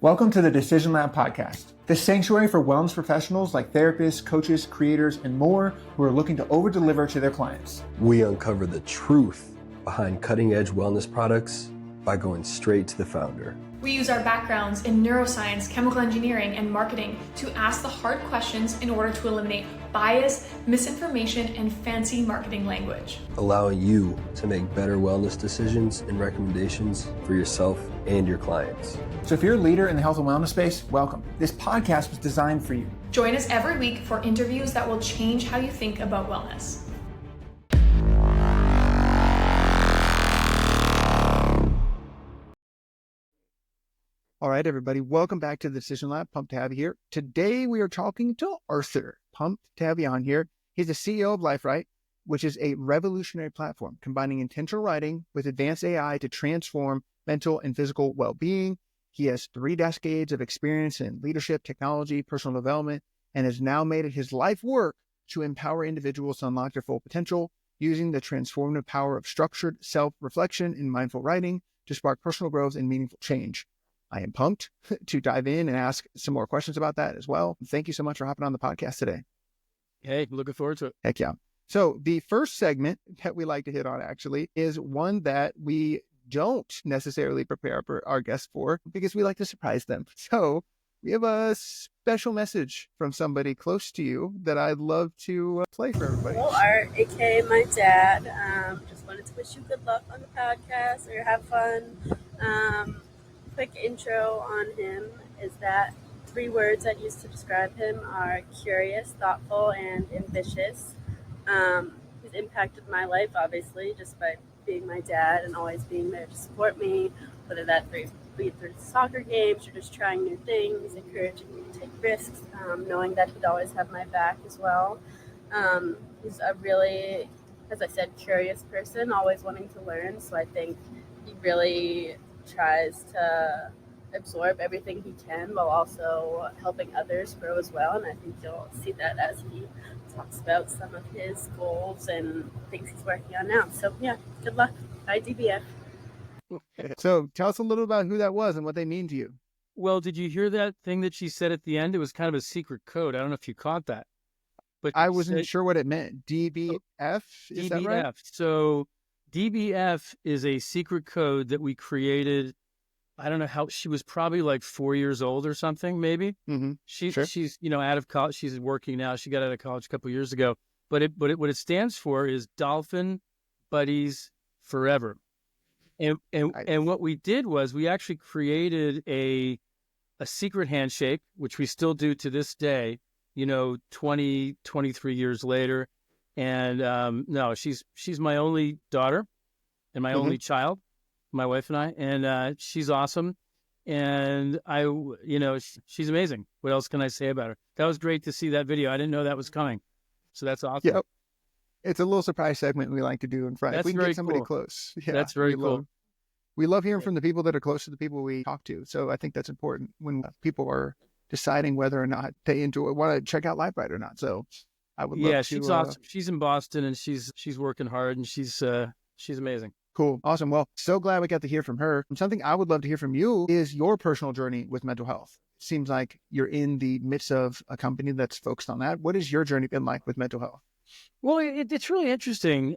Welcome to the Decision Lab podcast, the sanctuary for wellness professionals like therapists, coaches, creators, and more who are looking to over-deliver to their clients. We uncover the truth behind cutting-edge wellness products by going straight to the founder. We use our backgrounds in neuroscience, chemical engineering, and marketing to ask the hard questions in order to eliminate bias, misinformation, and fancy marketing language. Allowing you to make better wellness decisions and recommendations for yourself and your clients. So if you're a leader in the health and wellness space, welcome. This podcast was designed for you. Join us every week for interviews that will change how you think about wellness. All right, everybody, welcome back to the Decision Lab. Pumped to have you here. Today, we are talking to Arthur. Pumped to have you on here. He's the CEO of Lifewrite, which is a revolutionary platform combining intentional writing with advanced AI to transform mental and physical well-being. He has 3 decades of experience in leadership, technology, personal development, and has now made it his life work to empower individuals to unlock their full potential using the transformative power of structured self-reflection and mindful writing to spark personal growth and meaningful change. I am pumped to dive in and ask some more questions about that as well. Thank you so much for hopping on the podcast today. Hey, looking forward to it. Heck yeah. So the first segment that we like to hit on actually is one that we don't necessarily prepare for our guests for because we like to surprise them. So we have a special message from somebody close to you that I'd love to play for everybody. Hello, Art, aka my dad. Just wanted to wish you good luck on the podcast or have fun. Quick intro on him is that 3 words I'd use to describe him are curious, thoughtful, and ambitious. He's impacted my life, obviously, just by being my dad and always being there to support me, whether that be through soccer games or just trying new things, encouraging me to take risks, knowing that he'd always have my back as well. He's a really, as I said, curious person, always wanting to learn, so I think he really tries to absorb everything he can while also helping others grow as well. And I think you'll see that as he talks about some of his goals and things he's working on now. So yeah, good luck. Bye, DBF. So tell us a little about who that was and what they mean to you. Well, did you hear that thing that she said at the end? It was kind of a secret code. I don't know if you caught that. But I wasn't sure what it meant. DBF? Is that right? So DBF is a secret code that we created. I don't know how, she was probably like 4 years old or something, maybe. Mm-hmm. She's out of college. She's working now. She got out of college a couple of years ago. But what it stands for is Dolphin Buddies Forever. And what we did was we actually created a secret handshake, which we still do to this day, 23 years later. And no, she's my only daughter and my only child, my wife and I, and she's awesome. And she's amazing. What else can I say about her? That was great to see that video. I didn't know that was coming. So that's awesome. Yep. It's a little surprise segment we like to do in front. That's if we can very get somebody cool. close. Yeah, that's very cool. We love hearing from the people that are close to the people we talk to. So I think that's important when people are deciding whether or not they want to check out Lifewrite or not. So I would love to. Yeah, she's awesome. She's in Boston and she's working hard and she's amazing. Cool. Awesome. Well, so glad we got to hear from her. Something I would love to hear from you is your personal journey with mental health. It seems like you're in the midst of a company that's focused on that. What has your journey been like with mental health? Well, it's really interesting.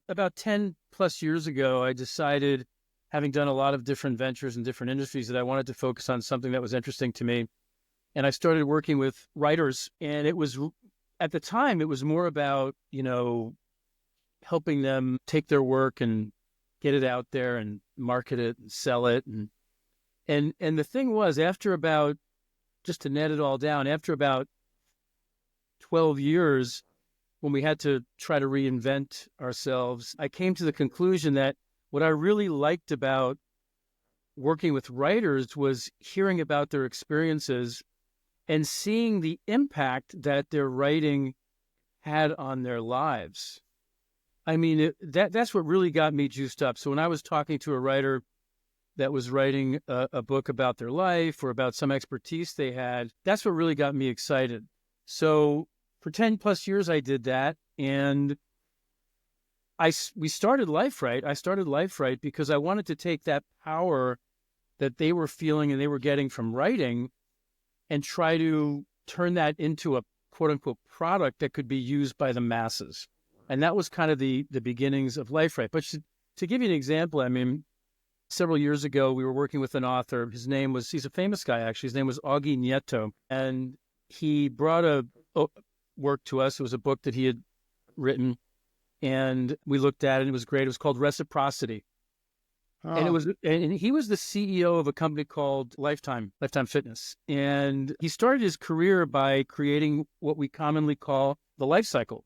About 10 plus years ago, I decided, having done a lot of different ventures in different industries, that I wanted to focus on something that was interesting to me. And I started working with writers, and at the time, it was more about, helping them take their work and get it out there and market it and sell it. And the thing was, just to net it all down, after about 12 years, when we had to try to reinvent ourselves, I came to the conclusion that what I really liked about working with writers was hearing about their experiences and seeing the impact that their writing had on their lives. I mean, that's what really got me juiced up. So when I was talking to a writer that was writing a book about their life or about some expertise they had, that's what really got me excited. So for 10 plus years, I did that. And we started Lifewrite. I started Lifewrite because I wanted to take that power that they were feeling and they were getting from writing and try to turn that into a quote unquote product that could be used by the masses. And that was kind of the beginnings of Lifewrite. But to give you an example, I mean, several years ago, we were working with an author. He's a famous guy, actually. His name was Augie Nieto. And he brought a work to us. It was a book that he had written. And we looked at it. And it was great. It was called Reciprocity. Oh. And he was the CEO of a company called Lifetime Fitness. And he started his career by creating what we commonly call the life cycle.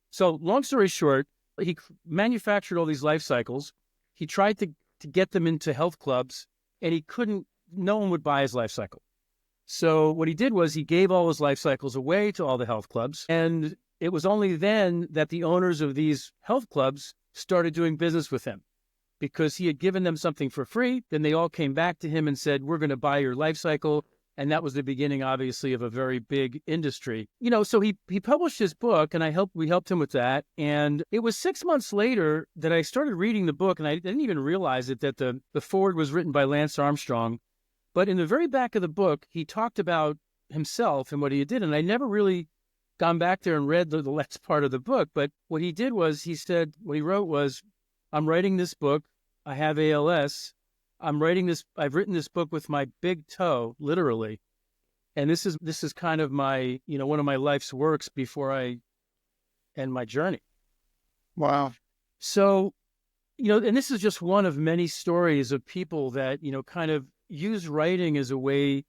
So long story short, he manufactured all these life cycles. He tried to get them into health clubs, and no one would buy his life cycle. So what he did was he gave all his life cycles away to all the health clubs. And it was only then that the owners of these health clubs started doing business with him, because he had given them something for free. Then they all came back to him and said, we're going to buy your life cycle. And that was the beginning, obviously, of a very big industry. So he published his book, and we helped him with that. And it was 6 months later that I started reading the book, and I didn't even realize it, that the foreword was written by Lance Armstrong. But in the very back of the book, he talked about himself and what he did. And I never really gone back there and read the last part of the book. But what he did was, what he wrote was, I'm writing this book. I have ALS. I've written this book with my big toe, literally. And this is kind of my, one of my life's works before I end my journey. Wow. So, and this is just one of many stories of people that, kind of use writing as a way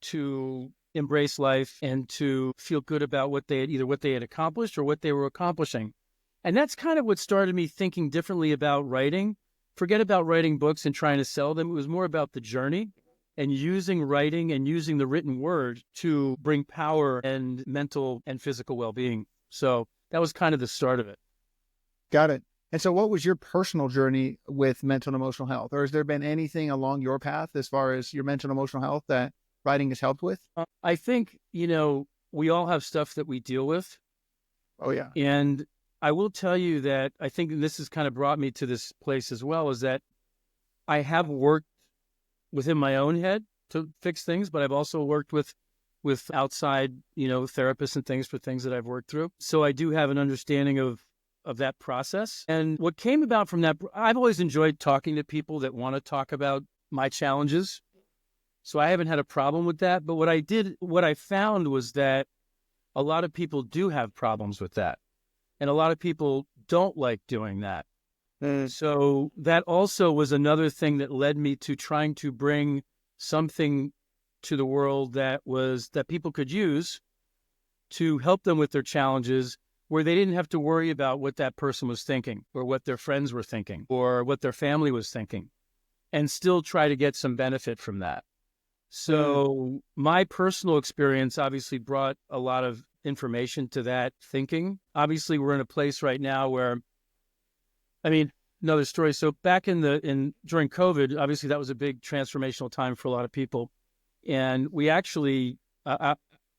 to embrace life and to feel good about what they had accomplished or what they were accomplishing. And that's kind of what started me thinking differently about writing. Forget about writing books and trying to sell them. It was more about the journey and using writing and using the written word to bring power and mental and physical well-being. So that was kind of the start of it. Got it. And so what was your personal journey with mental and emotional health? Or has there been anything along your path as far as your mental and emotional health that writing has helped with? I think, we all have stuff that we deal with. Oh, yeah. And I will tell you that I think this has kind of brought me to this place as well, is that I have worked within my own head to fix things, but I've also worked with outside, therapists and things for things that I've worked through. So I do have an understanding of that process. And what came about from that, I've always enjoyed talking to people that want to talk about my challenges. So I haven't had a problem with that. But what I found was that a lot of people do have problems with that. And a lot of people don't like doing that. So that also was another thing that led me to trying to bring something to the world that people could use to help them with their challenges, where they didn't have to worry about what that person was thinking or what their friends were thinking or what their family was thinking, and still try to get some benefit from that. So my personal experience obviously brought a lot of information to that thinking. Obviously, we're in a place right now where, another story. So back during COVID, obviously that was a big transformational time for a lot of people. And we actually, I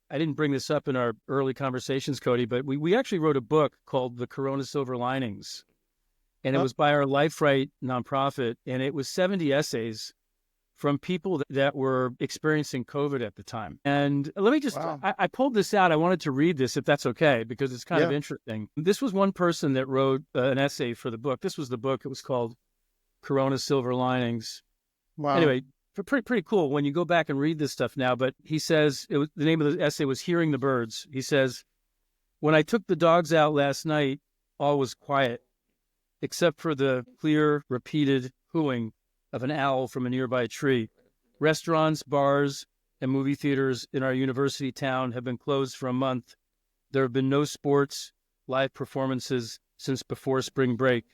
didn't bring this up in our early conversations, Cody, but we actually wrote a book called The Corona Silver Linings. And it was by our Lifewrite nonprofit. And it was 70 essays from people that were experiencing COVID at the time. And let me just, Wow. I pulled this out. I wanted to read this, if that's okay, because it's kind of interesting. This was one person that wrote an essay for the book. This was the book. It was called Corona Silver Linings. Wow. Anyway, pretty cool when you go back and read this stuff now. But he says, the name of the essay was Hearing the Birds. He says, when I took the dogs out last night, all was quiet, except for the clear, repeated hooing of an owl from a nearby tree. Restaurants, bars, and movie theaters in our university town have been closed for a month. There have been no sports, live performances since before spring break.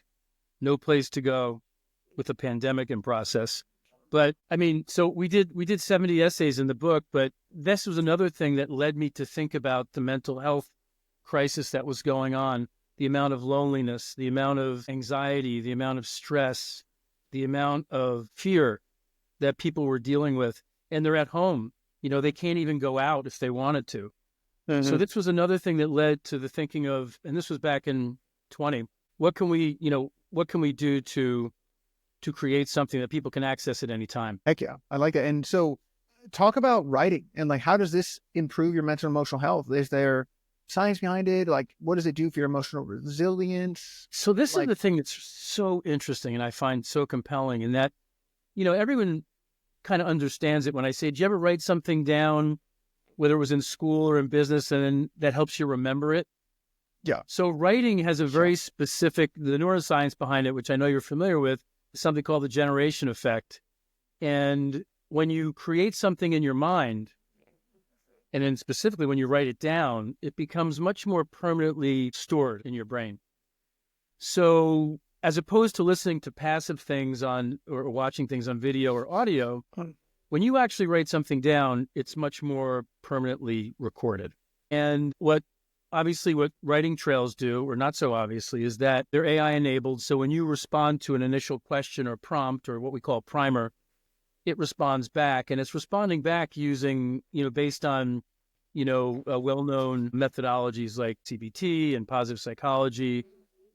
No place to go with the pandemic in process. But so we did 70 essays in the book, but this was another thing that led me to think about the mental health crisis that was going on, the amount of loneliness, the amount of anxiety, the amount of stress, the amount of fear that people were dealing with. And they're at home. They can't even go out if they wanted to. Mm-hmm. So this was another thing that led to the thinking of, and this was back in 20, what can we do to to create something that people can access at any time. Heck yeah. I like that. And so talk about writing and like, how does this improve your mental and emotional health? Is there science behind it? Like, what does it do for your emotional resilience? So this is Like- the thing that's so interesting and I find so compelling, in that, everyone kind of understands it when I say, do you ever write something down, whether it was in school or in business, and then that helps you remember it? Yeah. So writing has a very specific, the neuroscience behind it, which I know you're familiar with, is something called the generation effect. And when you create something in your mind, and then specifically when you write it down, it becomes much more permanently stored in your brain. So as opposed to listening to passive things on or watching things on video or audio, when you actually write something down, it's much more permanently recorded. And what writing trails do, or not so obviously, is that they're AI enabled. So when you respond to an initial question or prompt, or what we call primer, it responds back, and it's responding back using, based on, well-known methodologies like CBT and positive psychology.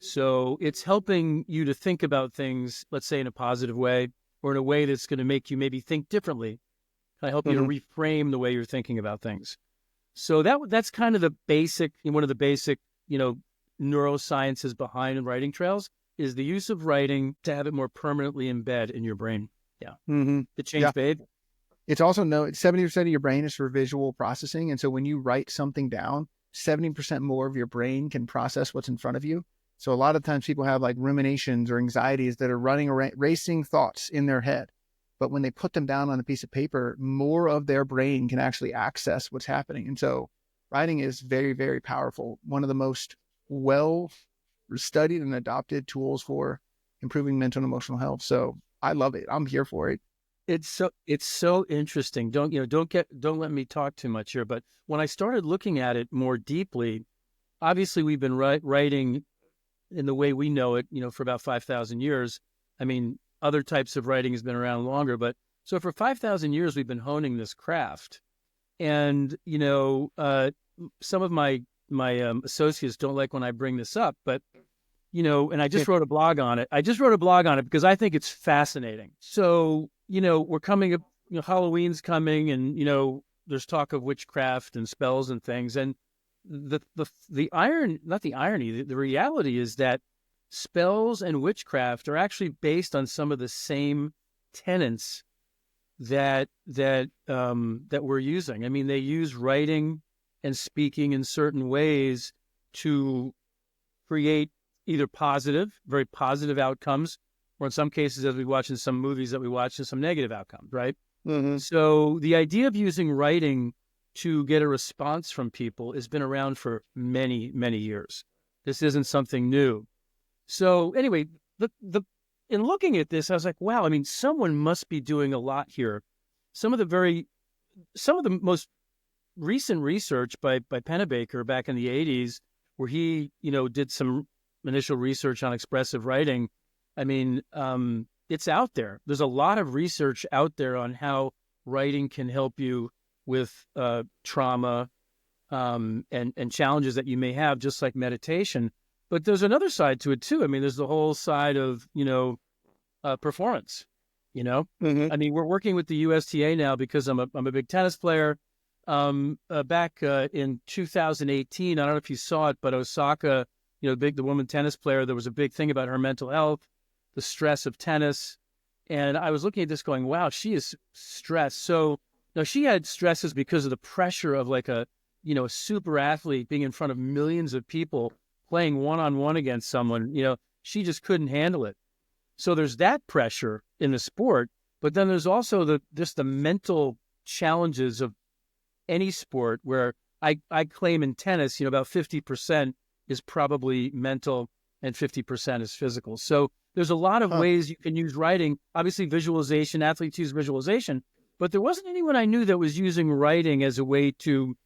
So it's helping you to think about things, let's say in a positive way, or in a way that's going to make you maybe think differently. Can I help you to reframe the way you're thinking about things? So that's kind of one of the basic, neurosciences behind writing trails, is the use of writing to have it more permanently embed in your brain. Yeah. To change behavior. It's also 70% of your brain is for visual processing. And so when you write something down, 70% more of your brain can process what's in front of you. So a lot of times people have like ruminations or anxieties that are running around, racing thoughts in their head. But when they put them down on a piece of paper, more of their brain can actually access what's happening. And so writing is very, very powerful. One of the most well studied and adopted tools for improving mental and emotional health. So I love it. I'm here for it. It's so interesting. Don't let me talk too much here. But when I started looking at it more deeply, obviously we've been writing in the way we know it, for about 5,000 years. I mean, other types of writing has been around longer, but so for 5,000 years we've been honing this craft. And some of my associates don't like when I bring this up, but and I just wrote a blog on it. I just wrote a blog on it because I think it's fascinating. So, we're coming up, Halloween's coming, and, there's talk of witchcraft and spells and things. And the reality is that spells and witchcraft are actually based on some of the same tenets that we're using. I mean, they use writing and speaking in certain ways to create either very positive outcomes, or in some cases, as we watch in some movies that we watch, some negative outcomes, right? So the idea of using writing to get a response from people has been around for many, many years. This isn't something new. So anyway, in looking at this, I was like, wow, I mean, someone must be doing a lot here. Some of the most recent research by Pennebaker back in the 80s, where he, did some initial research on expressive writing. I mean, it's out there. There's a lot of research out there on how writing can help you with trauma and challenges that you may have, just like meditation. But there's another side to it too. I mean, there's the whole side of, performance, I mean, we're working with the USTA now because I'm a big tennis player. Back in 2018, I don't know if you saw it, but Osaka, the woman tennis player, there was a big thing about her mental health, the stress of tennis. And I was looking at this going, wow, she is stressed. So now she had stresses because of the pressure of like a super athlete being in front of millions of people playing one-on-one against someone. She just couldn't handle it. So there's that pressure in the sport, but then there's also the mental challenges of any sport, where I claim in tennis, about 50% is probably mental and 50% is physical. So there's a lot of ways you can use writing. Obviously, visualization, athletes use visualization, but there wasn't anyone I knew that was using writing as a way to,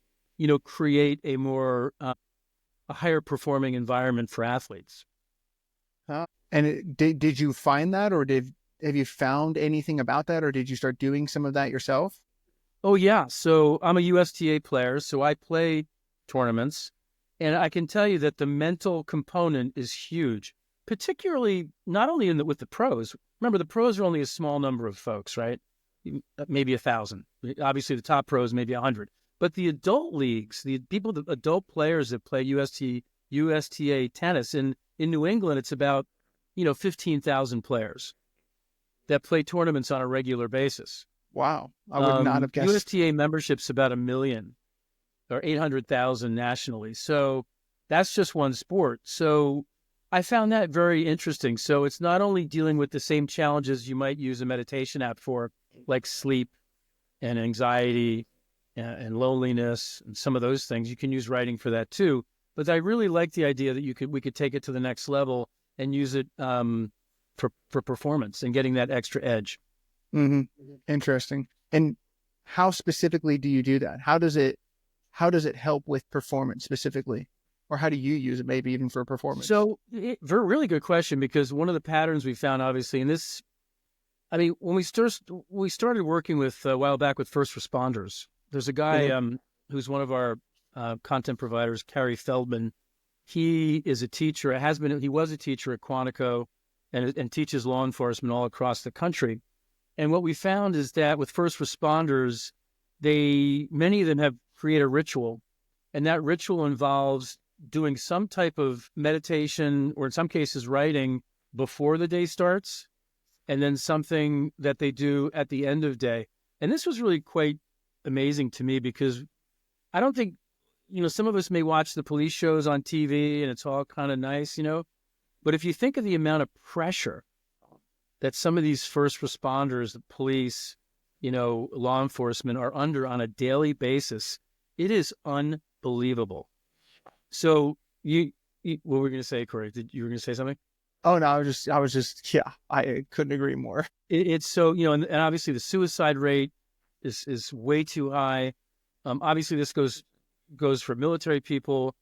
create a more, a higher performing environment for athletes. And did you find that, or have you found anything about that, or did you start doing some of that yourself? Oh yeah. So I'm a USTA player, so I play tournaments, and I can tell you that the mental component is huge. particularly not only with the pros. Remember, the pros are only a small number of folks, right? Maybe 1,000. Obviously, the top pros maybe 100. But the adult leagues, the adult players that play USTA tennis in New England, it's about 15,000 players that play tournaments on a regular basis. Wow, I would not have guessed. USTA membership's about 1 million or 800,000 nationally. So that's just one sport. So I found that very interesting. So it's not only dealing with the same challenges you might use a meditation app for, like sleep and anxiety and loneliness and some of those things. You can use writing for that too. But I really like the idea that we could take it to the next level and use it for performance and getting that extra edge. Mm-hmm. Interesting. And how specifically do you do that? How does it help with performance specifically? Or how do you use it maybe even for performance? So really good question, because one of the patterns we found, obviously, in this, I mean, when we started working with a while back with first responders, there's a guy who's one of our content providers, Carrie Feldman. He is a teacher. He was a teacher at Quantico and teaches law enforcement all across the country. And what we found is that with first responders, many of them have created a ritual, and that ritual involves doing some type of meditation, or in some cases writing, before the day starts, and then something that they do at the end of day. And this was really quite amazing to me, because I don't think, some of us may watch the police shows on TV and it's all kind of nice, but if you think of the amount of pressure that some of these first responders, the police, law enforcement are under on a daily basis, it is unbelievable. So what were we going to say, Corey? You were going to say something? Oh, no, I couldn't agree more. It's so, and obviously the suicide rate is way too high. Obviously this goes for military people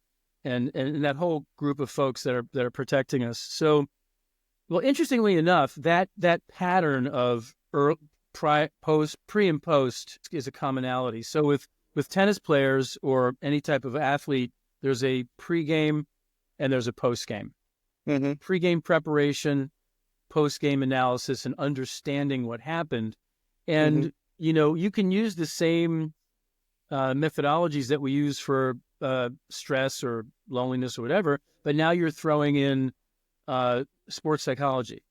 and that whole group of folks that are protecting us. So, well, interestingly enough, that pattern of pre and post is a commonality. So with tennis players or any type of athlete, there's a pregame and there's a postgame. Mm-hmm. Pre-game preparation, post-game analysis, and understanding what happened. And, you can use the same methodologies that we use for stress or loneliness or whatever, but now you're throwing in sports psychology.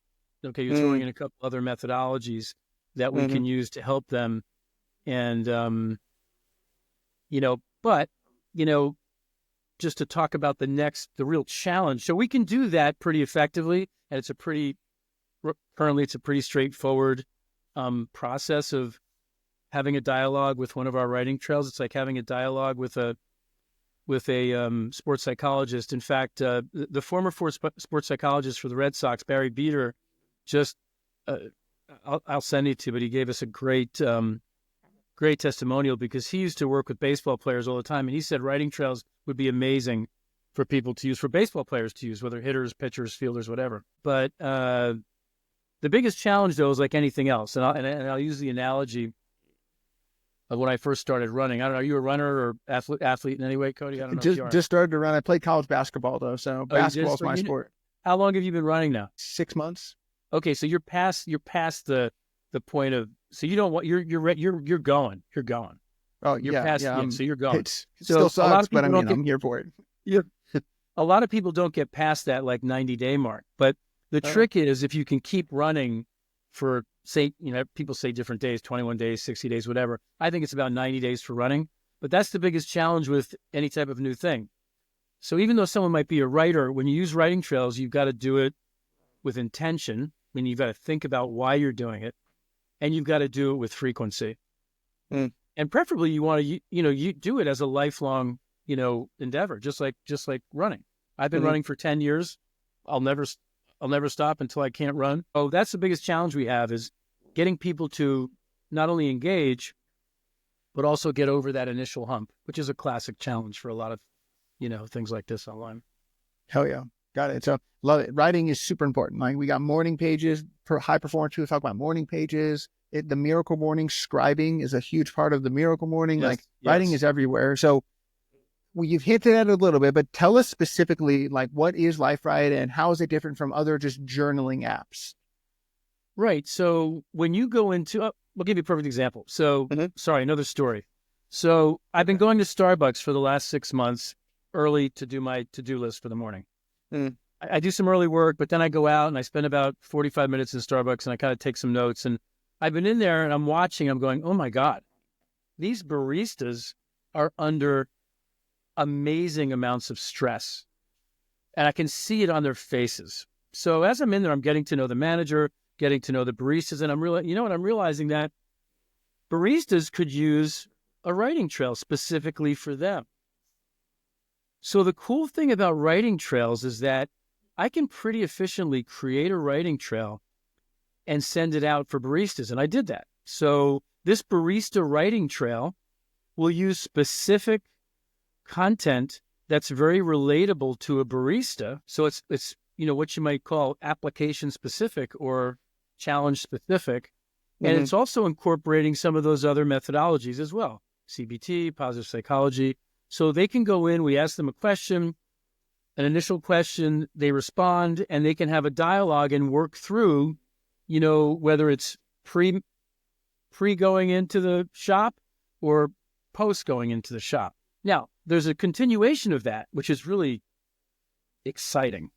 Okay, you're throwing in a couple other methodologies that we can use to help them. And, just to talk about the real challenge. So we can do that pretty effectively. And currently it's a pretty straightforward process of having a dialogue with one of our writing trails. It's like having a dialogue with a sports psychologist. In fact, the former sports psychologist for the Red Sox, Barry Beater, just, I'll send it to you, but he gave us a great testimonial, because he used to work with baseball players all the time. And he said writing trails would be amazing for people to use, for baseball players to use, whether hitters, pitchers, fielders, whatever. But the biggest challenge, though, is like anything else. And I'll use the analogy of when I first started running. I don't know, are you a runner or athlete in any way, Cody? I don't know if you are. Just started to run. I played college basketball, though, so basketball's my sport. How long have you been running now? 6 months. Okay, so you're past the point of, so you don't want, you're going. Oh, you're past it, so you're going. It still sucks, but I'm here for it. Yeah. A lot of people don't get past that 90-day mark. But the trick is, if you can keep running for, say, people say different days, 21 days, 60 days, whatever. I think it's about 90 days for running. But that's the biggest challenge with any type of new thing. So even though someone might be a writer, when you use writing trails, you've got to do it with intention. I mean, you've got to think about why you're doing it. And you've got to do it with frequency. And preferably you want to, you do it as a lifelong, endeavor, just like running. I've been running for 10 years. I'll never stop until I can't run. Oh, that's the biggest challenge we have, is getting people to not only engage, but also get over that initial hump, which is a classic challenge for a lot of, things like this online. Hell yeah. Got it. So love it. Writing is super important. Like, we got morning pages for high performance. We talk about morning pages. The miracle morning, scribing is a huge part of the miracle morning. Writing is everywhere. So well, you've hinted at it a little bit, but tell us specifically, like, what is Lifewrite and how is it different from other just journaling apps? Right. So when you go into, I'll give you a perfect example. So, sorry, another story. So I've been going to Starbucks for the last 6 months early to do my to-do list for the morning. I do some early work, but then I go out and I spend about 45 minutes in Starbucks and I kind of take some notes. And I've been in there and I'm watching, I'm going, oh my God, these baristas are under amazing amounts of stress. And I can see it on their faces. So as I'm in there, I'm getting to know the manager, getting to know the baristas, and I'm realizing that baristas could use a writing trail specifically for them. So the cool thing about writing trails is that I can pretty efficiently create a writing trail and send it out for baristas. And I did that. So this barista writing trail will use specific content that's very relatable to a barista. So it's what you might call application specific or challenge specific. And it's also incorporating some of those other methodologies as well. CBT, positive psychology. So they can go in, we ask them a question, an initial question, they respond, and they can have a dialogue and work through, whether it's pre going into the shop or post going into the shop. Now, there's a continuation of that, which is really exciting.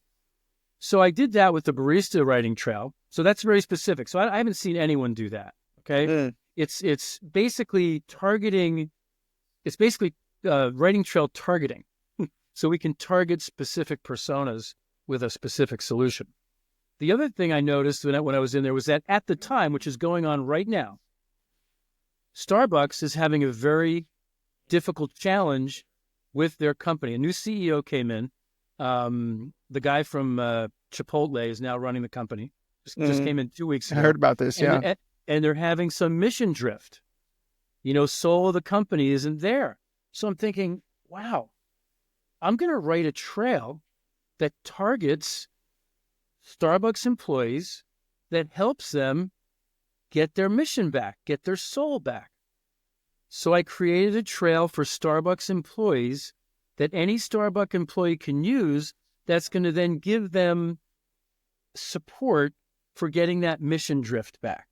So I did that with the barista writing trail. So that's very specific. So I haven't seen anyone do that. Okay. It's basically targeting, writing trail targeting. So we can target specific personas with a specific solution. The other thing I noticed when I was in there was that at the time, which is going on right now, Starbucks is having a very difficult challenge with their company. A new CEO came in. The guy from Chipotle is now running the company. Just came in 2 weeks ago. I heard about this, yeah. And they're having some mission drift. Soul of the company isn't there. So I'm thinking, wow, I'm going to write a trail that targets Starbucks employees, that helps them get their mission back, get their soul back. So I created a trail for Starbucks employees that any Starbucks employee can use that's going to then give them support for getting that mission drift back.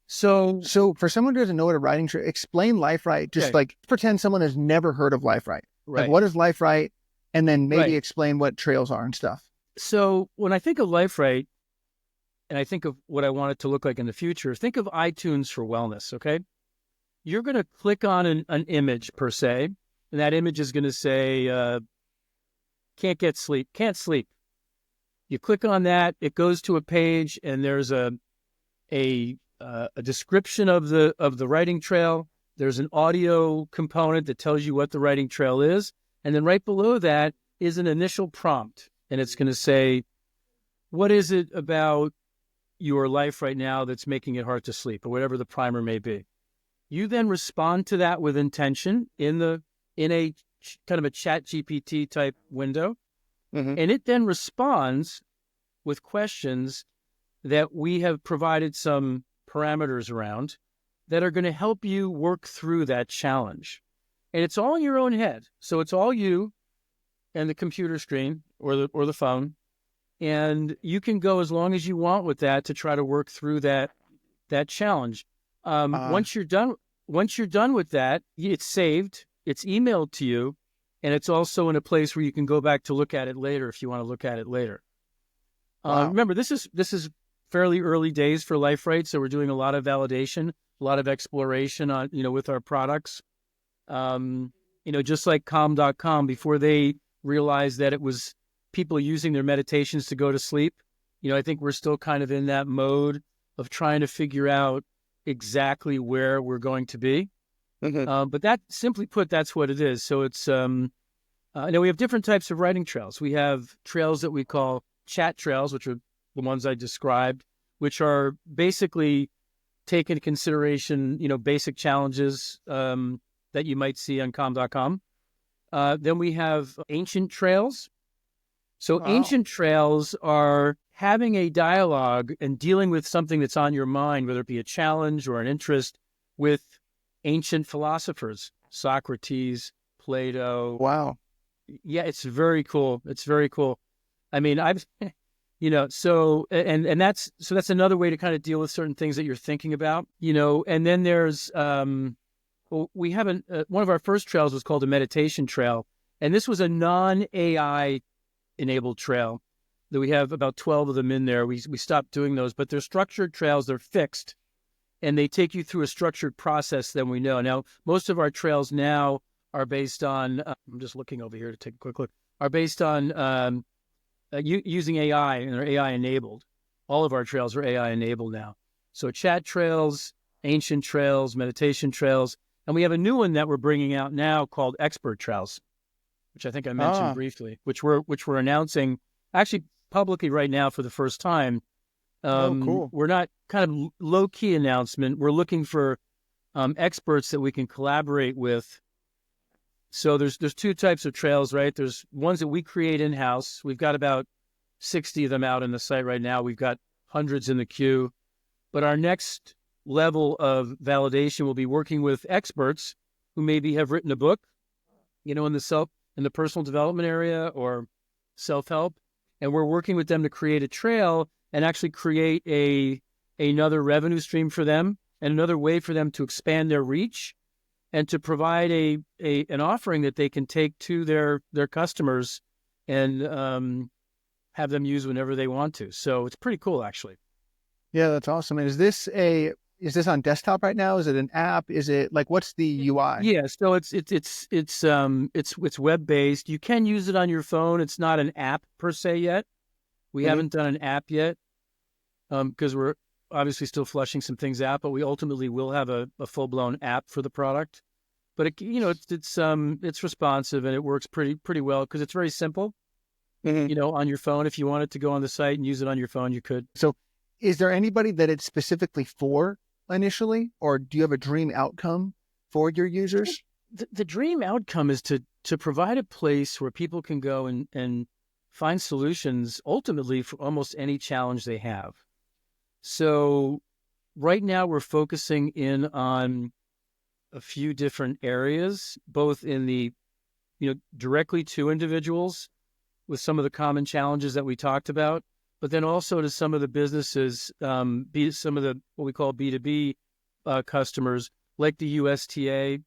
So for someone who doesn't know what a writing trail, explain Lifewrite. Just like pretend someone has never heard of Lifewrite. Right. Like, what is Lifewrite? And then maybe explain what trails are and stuff. So when I think of Lifewrite, and I think of what I want it to look like in the future, think of iTunes for wellness, okay? You're going to click on an image per se, and that image is going to say, can't sleep. You click on that, it goes to a page, and there's a description of the writing trail. There's an audio component that tells you what the writing trail is. And then right below that is an initial prompt. And it's going to say, what is it about your life right now that's making it hard to sleep, or whatever the primer may be? You then respond to that with intention in a kind of a chat GPT type window. And it then responds with questions that we have provided some parameters around that are going to help you work through that challenge. And it's all in your own head. So it's all you and the computer screen or the phone. And you can go as long as you want with that to try to work through that challenge. Once you're done with that, it's saved, it's emailed to you, and it's also in a place where you can go back to look at it later if you want to look at it later. Remember, this is fairly early days for Lifewrite, so we're doing a lot of validation, a lot of exploration on with our products. Just like Calm.com, before they realized that it was people using their meditations to go to sleep. I think we're still kind of in that mode of trying to figure out exactly where we're going to be. But that, simply put, that's what it is. So it's, we have different types of writing trails. We have trails that we call chat trails, which are the ones I described, which are basically take into consideration, basic challenges that you might see on Calm.com. Then we have ancient trails. So ancient trails are having a dialogue and dealing with something that's on your mind, whether it be a challenge or an interest, with ancient philosophers, Socrates, Play-Doh. Wow. Yeah, it's very cool. It's very cool. I mean, I've, so, and that's another way to kind of deal with certain things that you're thinking about, and then there's, well, we haven't, one of our first trails was called a meditation trail. And this was a non-AI enabled trail that we have about 12 of them in there. We stopped doing those, but they're structured trails. They're fixed and they take you through a structured process that we know. Now, most of our trails now are based on, I'm just looking over here to take a quick look, are based on using AI and are AI enabled. All of our trails are AI enabled now. So chat trails, ancient trails, meditation trails, and we have a new one that we're bringing out now called expert trails, which I think I mentioned briefly, which we're announcing actually publicly right now for the first time. Cool. We're not kind of low-key announcement. We're looking for experts that we can collaborate with. So there's two types of trails, right? There's ones that we create in-house. We've got about 60 of them out on the site right now. We've got hundreds in the queue. But our next level of validation will be working with experts who maybe have written a book, in the personal development area or self-help. And we're working with them to create a trail and actually create another revenue stream for them and another way for them to expand their reach and to provide an offering that they can take to their customers and have them use whenever they want to. So it's pretty cool, actually. Yeah, that's awesome. And is this on desktop right now? Is it an app? Is it like, what's the UI? Yeah, so it's web based. You can use it on your phone. It's not an app per se yet. We haven't done an app yet because we're obviously still flushing some things out. But we ultimately will have a full blown app for the product. But it's responsive and it works pretty well because it's very simple. On your phone. If you wanted to go on the site and use it on your phone, you could. So, is there anybody that it's specifically for initially, or do you have a dream outcome for your users? The dream outcome is to provide a place where people can go and find solutions ultimately for almost any challenge they have. So right now we're focusing in on a few different areas, both in the, directly to individuals with some of the common challenges that we talked about, but then also to some of the businesses, some of the what we call B2B customers, like the USTA,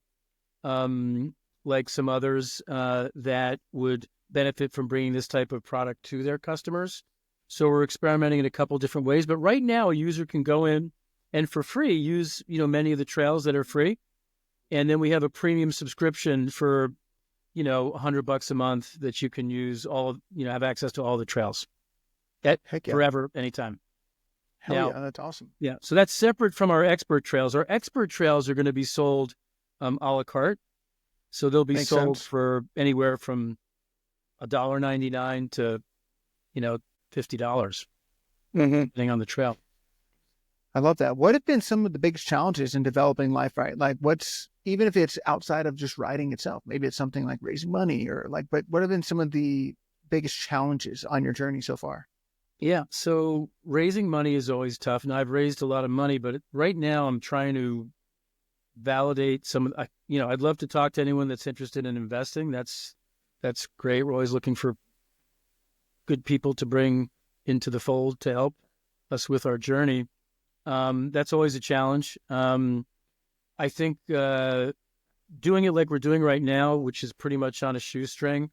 like some others that would benefit from bringing this type of product to their customers. So we're experimenting in a couple different ways. But right now, a user can go in and for free use many of the trails that are free, and then we have a premium subscription for $100 a month that you can use have access to all the trails. Forever, anytime. Hell yeah, that's awesome. Yeah, so that's separate from our expert trails. Our expert trails are going to be sold a la carte. So they'll be sold for anywhere from $1.99 to, $50, depending on the trail. I love that. What have been some of the biggest challenges in developing Lifewrite? Like even if it's outside of just writing itself, maybe it's something like raising money but what have been some of the biggest challenges on your journey so far? Yeah. So raising money is always tough. And I've raised a lot of money, but right now I'm trying to validate I'd love to talk to anyone that's interested in investing. That's great. We're always looking for good people to bring into the fold to help us with our journey. That's always a challenge. I think doing it like we're doing right now, which is pretty much on a shoestring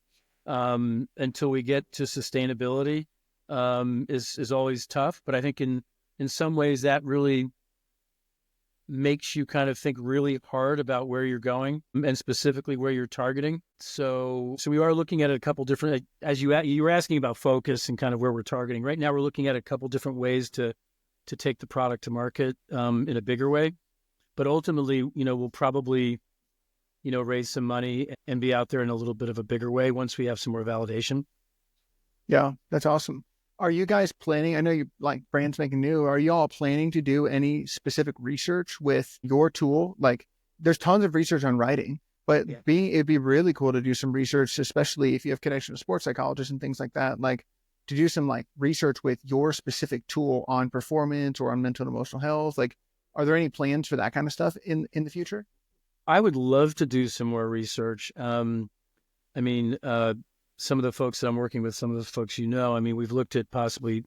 until we get to sustainability, is always tough. But I think in some ways that really makes you kind of think really hard about where you're going and specifically where you're targeting. So we are looking at a couple different, as you were asking about focus and kind of where we're targeting. Right now we're looking at a couple different ways to take the product to market in a bigger way. But ultimately, we'll probably, raise some money and be out there in a little bit of a bigger way once we have some more validation. Yeah, that's awesome. Are you guys planning, I know you like brands making new, are you all planning to do any specific research with your tool? Like there's tons of research on writing, but it'd be really cool to do some research, especially if you have connection to sports psychologists and things like that, like to do some like research with your specific tool on performance or on mental and emotional health. Like, are there any plans for that kind of stuff in the future? I would love to do some more research. I mean, some of the folks that I'm working with, some of the folks, I mean, we've looked at possibly,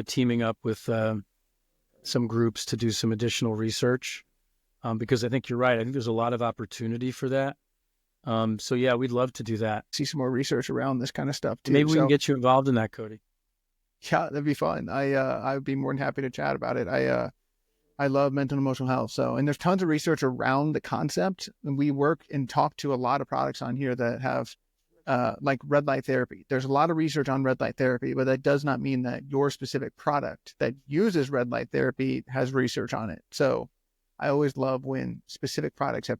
teaming up with some groups to do some additional research, because I think you're right. I think there's a lot of opportunity for that. So yeah, we'd love to do that. See some more research around this kind of stuff too. Maybe we can get you involved in that, Cody. Yeah, that'd be fun. I would be more than happy to chat about it. I love mental and emotional health. And there's tons of research around the concept, and we work and talk to a lot of products on here that have like red light therapy. There's a lot of research on red light therapy, but that does not mean that your specific product that uses red light therapy has research on it. So I always love when specific products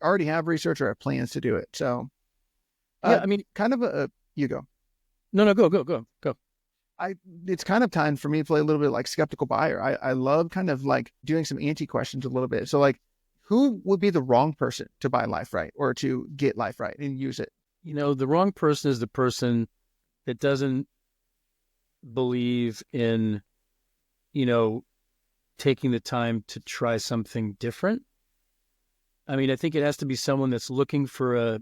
already have research or have plans to do it. So yeah, I mean, kind of you go. No, go. It's kind of time for me to play a little bit like skeptical buyer. I love kind of like doing some anti-questions a little bit. So like, who would be the wrong person to buy Lifewrite or to get Lifewrite and use it? The wrong person is the person that doesn't believe in, taking the time to try something different. I mean, I think it has to be someone that's looking for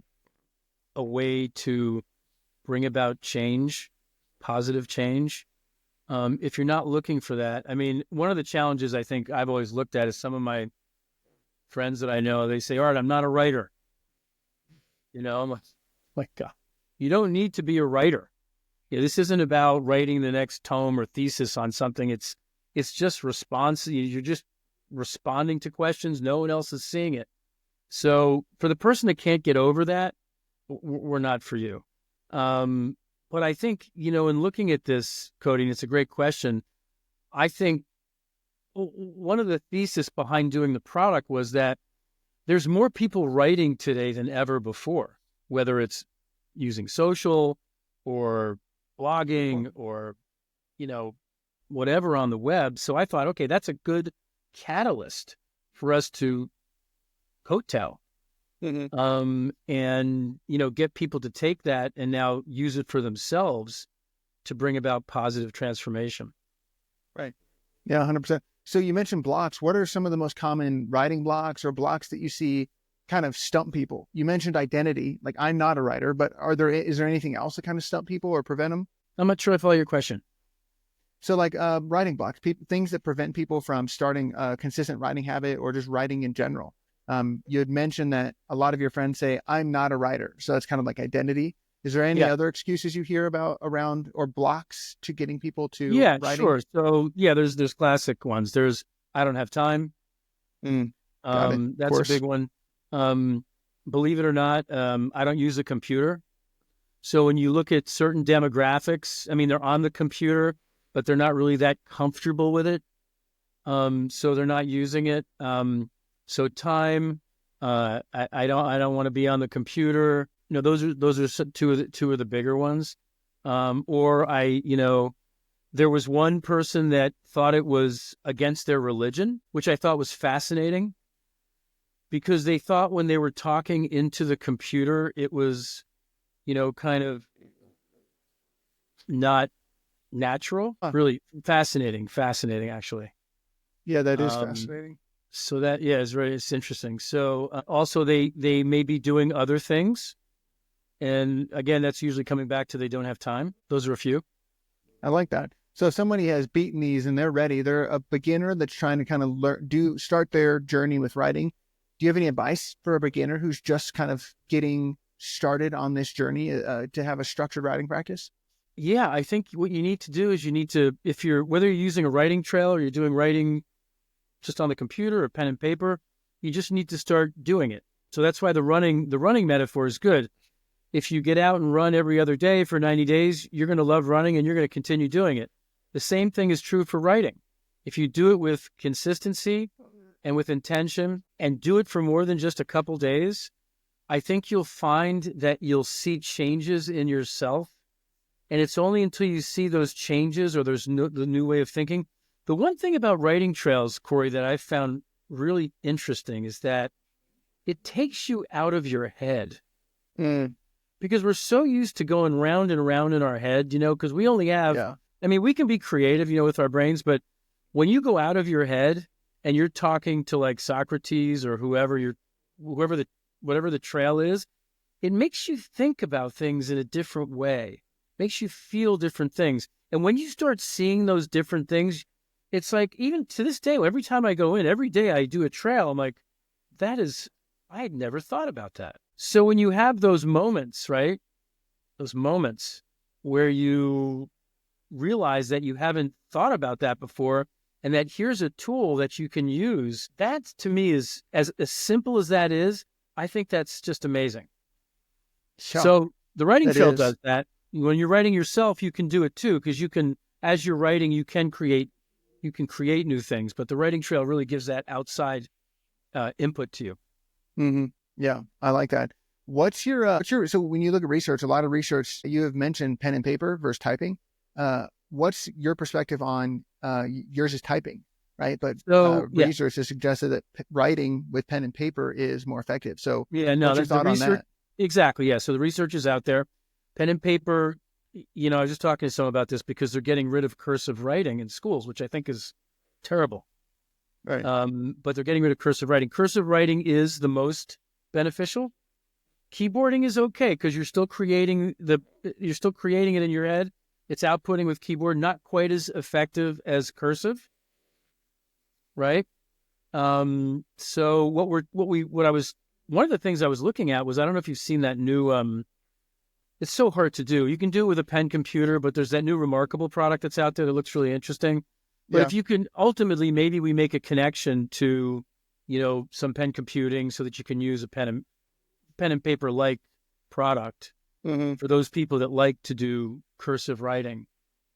a way to bring about change, positive change. If you're not looking for that, I mean, one of the challenges I think I've always looked at is some of my friends that I know, they say, Art, I'm not a writer. I'm like, God, you don't need to be a writer. This isn't about writing the next tome or thesis on something. It's just response. You're just responding to questions. No one else is seeing it. So for the person that can't get over that, we're not for you. But I think, in looking at this, Cody, and it's a great question, I think one of the thesis behind doing the product was that there's more people writing today than ever before, whether it's using social or blogging or, whatever on the web. So I thought, okay, that's a good catalyst for us to coattail. Mm-hmm. And, get people to take that and now use it for themselves to bring about positive transformation. Right. Yeah, 100%. So you mentioned blocks. What are some of the most common writing blocks or blocks that you see kind of stump people? You mentioned identity, like I'm not a writer, but is there anything else that kind of stump people or prevent them? I'm not sure I follow your question. So like writing blocks, things that prevent people from starting a consistent writing habit or just writing in general. You had mentioned that a lot of your friends say, I'm not a writer. So that's kind of like identity. Is there any other excuses you hear about around or blocks to getting people to writing? Sure. So there's classic ones. There's, I don't have time. That's a big one. Believe it or not, I don't use a computer. So when you look at certain demographics, I mean, they're on the computer, but they're not really that comfortable with it. So they're not using it. So time, I don't want to be on the computer. Those are two of the bigger ones. There was one person that thought it was against their religion, which I thought was fascinating, because they thought when they were talking into the computer, it was, kind of not natural. Really fascinating, actually. Yeah, that is fascinating. So that, it's interesting. So also they may be doing other things. And again, that's usually coming back to they don't have time. Those are a few. I like that. So if somebody has beaten these and they're ready, they're a beginner that's trying to kind of start their journey with writing. Do you have any advice for a beginner who's just kind of getting started on this journey to have a structured writing practice? Yeah, I think what you need to do is whether you're using a writing trail or you're doing writing just on the computer or pen and paper, you just need to start doing it. So that's why the running metaphor is good. If you get out and run every other day for 90 days, you're going to love running and you're going to continue doing it. The same thing is true for writing. If you do it with consistency and with intention and do it for more than just a couple days, I think you'll find that you'll see changes in yourself. And it's only until you see those changes or the new way of thinking. The one thing about writing trails, Corey, that I found really interesting is that it takes you out of your head. Because we're so used to going round and round in our head, because we only have, I mean, we can be creative, with our brains, but when you go out of your head and you're talking to like Socrates or whoever you're whatever the trail is, it makes you think about things in a different way, makes you feel different things. And when you start seeing those different things, it's like, even to this day, every time I go in, every day I do a trail, I'm like, I had never thought about that. So when you have those moments, right? Those moments where you realize that you haven't thought about that before, and that here's a tool that you can use, that to me is, as simple as that is, I think that's just amazing. Sure. So the writing That trail is. does that. When you're writing yourself, you can do it too, because you can, as you're writing, you can create new things. But the writing trail really gives that outside input to you. Mm-hmm. Yeah, I like that. What's your, so when you look at research, a lot of research, you have mentioned pen and paper versus typing. What's your perspective on, yours is typing, right? But research has suggested that writing with pen and paper is more effective. So yeah, no, what's your thought on that? Exactly. Yeah. So the research is out there. Pen and paper, I was just talking to someone about this because they're getting rid of cursive writing in schools, which I think is terrible. Right. But they're getting rid of cursive writing. Cursive writing is the most beneficial. Keyboarding is okay because you're still creating it in your head. It's outputting with keyboard, not quite as effective as cursive, right? So one of the things I was looking at was, I don't know if you've seen that new, it's so hard to do. You can do it with a pen computer, but there's that new Remarkable product that's out there that looks really interesting. But if you can, ultimately, maybe we make a connection to, some pen computing so that you can use a pen and paper like product for those people that like to do cursive writing.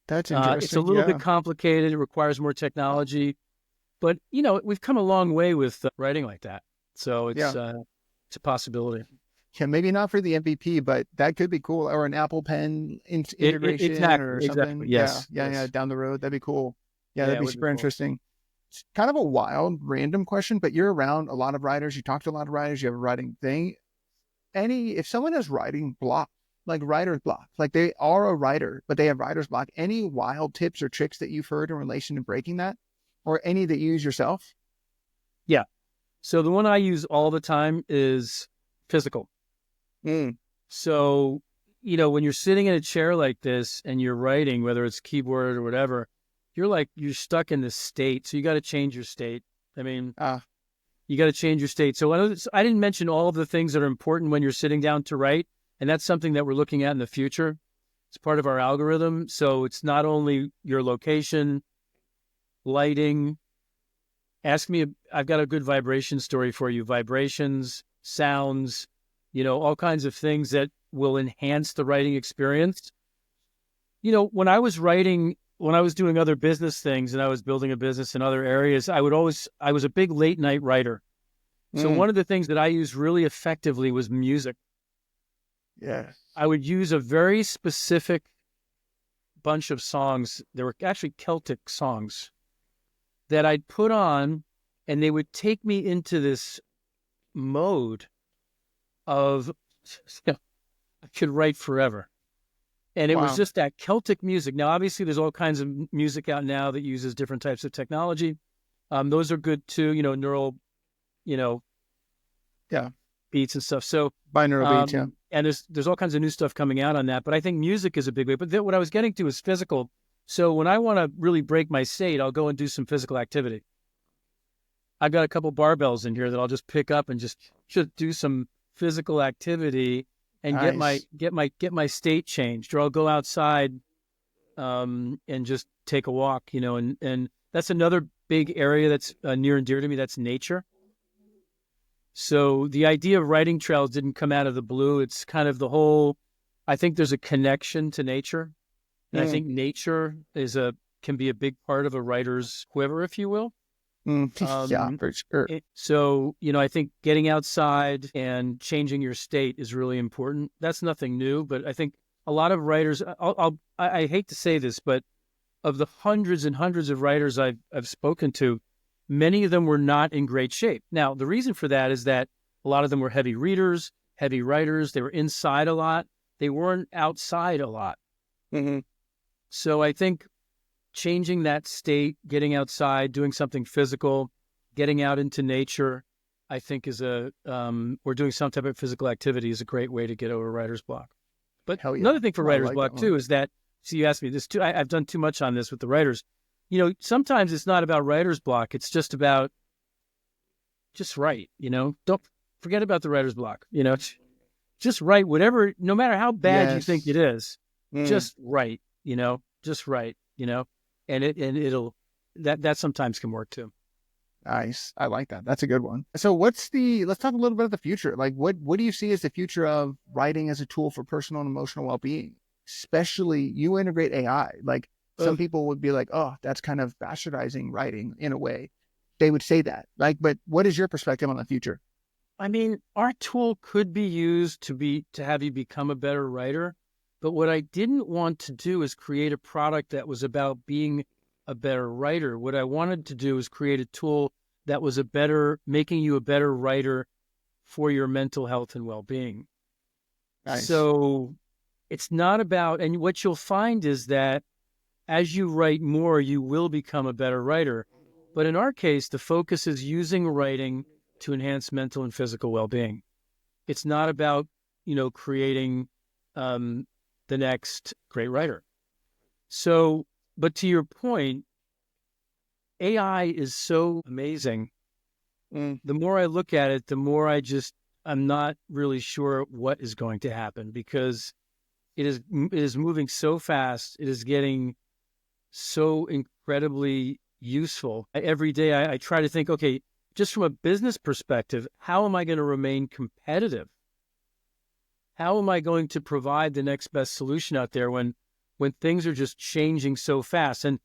That's interesting. It's a little bit complicated. It requires more technology, but we've come a long way with writing like that. So it's a possibility. Yeah, maybe not for the MVP, but that could be cool. Or an Apple Pen integration or something. Exactly. Yes. Yeah. Down the road, that'd be cool. Yeah, that'd be super cool. interesting. It's kind of a wild, random question, but you're around a lot of writers. You talk to a lot of writers. You have a writing thing. If someone has writing block, like writer's block, like they are a writer, but they have writer's block, any wild tips or tricks that you've heard in relation to breaking that, or any that you use yourself? Yeah. So the one I use all the time is physical. So, when you're sitting in a chair like this and you're writing, whether it's keyboard or whatever, you're stuck in this state. So you got to change your state. I mean, you got to change your state. So I didn't mention all of the things that are important when you're sitting down to write. And that's something that we're looking at in the future. It's part of our algorithm. So it's not only your location, lighting. Ask me, I've got a good vibration story for you. Vibrations, sounds, all kinds of things that will enhance the writing experience. When I was doing other business things and I was building a business in other areas, I was a big late night writer. So one of the things that I used really effectively was music. Yeah. I would use a very specific bunch of songs. They were actually Celtic songs that I'd put on, and they would take me into this mode of, I could write forever. And it was just that Celtic music. Now, obviously, there's all kinds of music out now that uses different types of technology. Those are good too, neural, beats and stuff. So binaural beats, and there's all kinds of new stuff coming out on that. But I think music is a big way. But what I was getting to is physical. So when I want to really break my state, I'll go and do some physical activity. I've got a couple barbells in here that I'll just pick up and just do some physical activity and get my state changed. Or I'll go outside and just take a walk, and that's another big area that's near and dear to me. That's nature. So the idea of writing trails didn't come out of the blue. It's kind of I think there's a connection to nature. And I think nature can be a big part of a writer's quiver, if you will. Yeah, for sure. So, I think getting outside and changing your state is really important. That's nothing new, but I think a lot of writers, I hate to say this, but of the hundreds and hundreds of writers I've spoken to, many of them were not in great shape. Now, the reason for that is that a lot of them were heavy readers, heavy writers. They were inside a lot. They weren't outside a lot. So I think changing that state, getting outside, doing something physical, getting out into nature, I think is or doing some type of physical activity is a great way to get over writer's block. But Hell yeah. another thing for Well, I writer's like block that too one. is that, so you asked me this too, I've done too much on this with the writers. Sometimes it's not about writer's block. It's just about just write, don't forget about the writer's block, just write whatever, no matter how bad you think it is, just write, just write, and it'll, that sometimes can work too. Nice. I like that. That's a good one. So let's talk a little bit of the future. Like what do you see as the future of writing as a tool for personal and emotional well-being? Especially you integrate AI. Like some people would be like, oh, that's kind of bastardizing writing in a way. They would say that. Like, but what is your perspective on the future? I mean, our tool could be used to have you become a better writer. But what I didn't want to do is create a product that was about being a better writer. What I wanted to do is create a tool that was making you a better writer for your mental health and well-being. Nice. So it's not about, and what you'll find is that as you write more, you will become a better writer. But in our case, the focus is using writing to enhance mental and physical well-being. It's not about, creating the next great writer. So, but to your point, AI is so amazing. The more I look at it, the more I'm not really sure what is going to happen, because it is moving so fast. It is getting so incredibly useful. Every day I try to think, okay, just from a business perspective, how am I going to remain competitive? How am I going to provide the next best solution out there when things are just changing so fast? And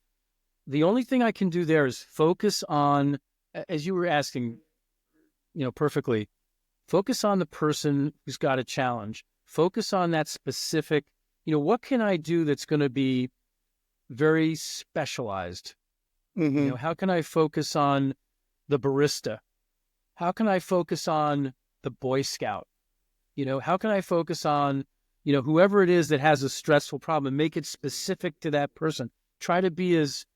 the only thing I can do there is focus on, as you were asking, perfectly, focus on the person who's got a challenge. Focus on that specific, what can I do that's going to be very specialized? How can I focus on the barista? How can I focus on the Boy Scout? How can I focus on, whoever it is that has a stressful problem, and make it specific to that person? Try to be as